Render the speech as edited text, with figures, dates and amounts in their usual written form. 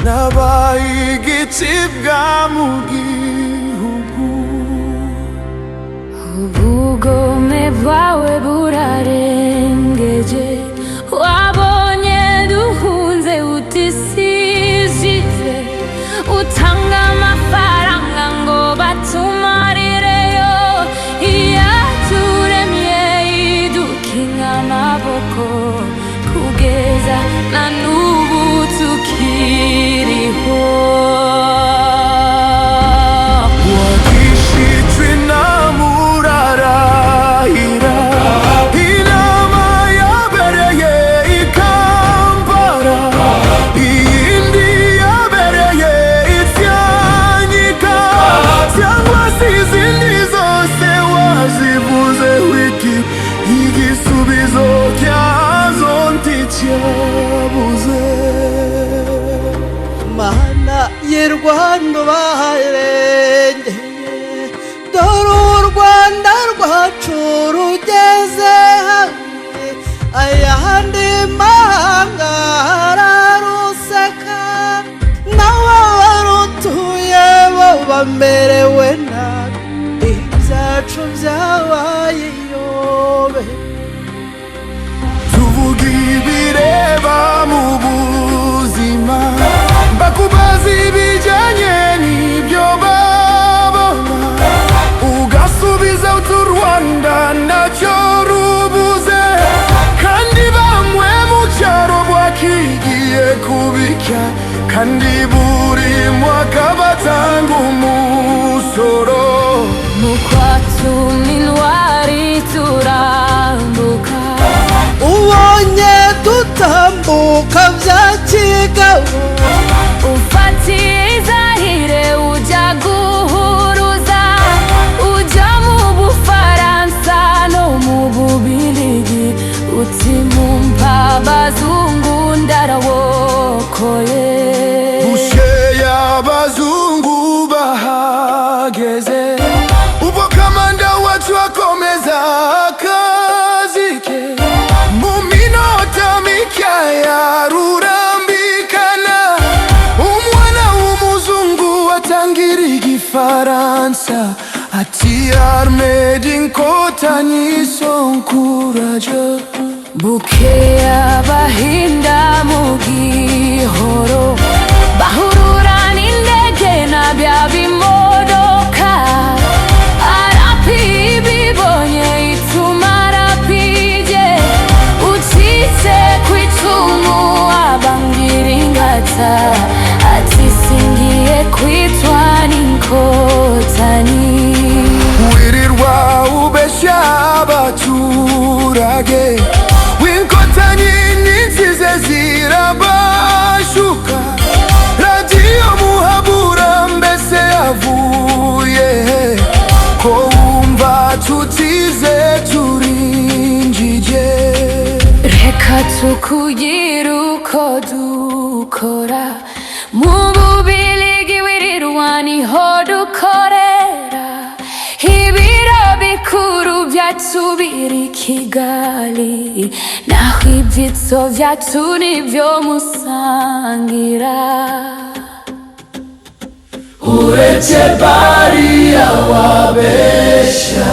nabaye igicibwa mu gihugu. Ubugome bwawe burarengeje, wabonye duhunze utisizije, utanga amafaranga ngo batumarireyo, iyaturemye idukinga amaboko kugeza na n'ubu tukiriho. Wagishijwe inama urarahira, inama yabereye i Kampala, iyindi yabereye i Tanganyika, cyangwa se izindi zose wazivuze wiki, igisubizo cyazo nticyabuze. Mana y'u Rwanda baharengeye, dore u Rwanda rwacu rugeze hamwe, ayandi mahanga araruseka, naho abarutuye bo bamerewe nabi, ibyacu byabaye iyobe. Tuvuga ibireba mu buzima, bakubaza ibijyanye n'ibyo babona, ugasubiza uti u Rwanda ntacyo rubuze, kandi bamwe mu cyaro bwakigiye kubika, kandi buri mwaka batanga umusoro. Mu kwatuma intwari turambuka, Ubonye dutambuka bya kigabo, ufatiye izahire ujya guhuruza, ujya mu Bufaransa no mu Bubiligi, uti mumpa abazungu ndarawokoye. Busheye abazungu bahageze, ubwo kamanda wacu akomeza akazi ke, mu minota mikeya rurambikana, umwana w'umuzungu atangira igifaransa, ati armée d'inkotanyi sont courageux. Bukeye abahinda mu gihoro, bahurura n'indege na bya bimodoka, arapi bibonye ituma rapide, ucitse ku icumu abangira ingata, ati singiye kwitwa n'inkotanyi. Wirirwa ubeshya abaturage, w'inkotanyi n'insize zirabashuka, radiyo muhabura mbese yavuye ko wumva tutize turinjije. Reka tukugire uko dukora, mu Bubiligi wirirwa niho dukorera, ibiro bikuru byacu biri Kigali, naho ibyitso byacu nibyo musangira. Uretse bariya wabeshya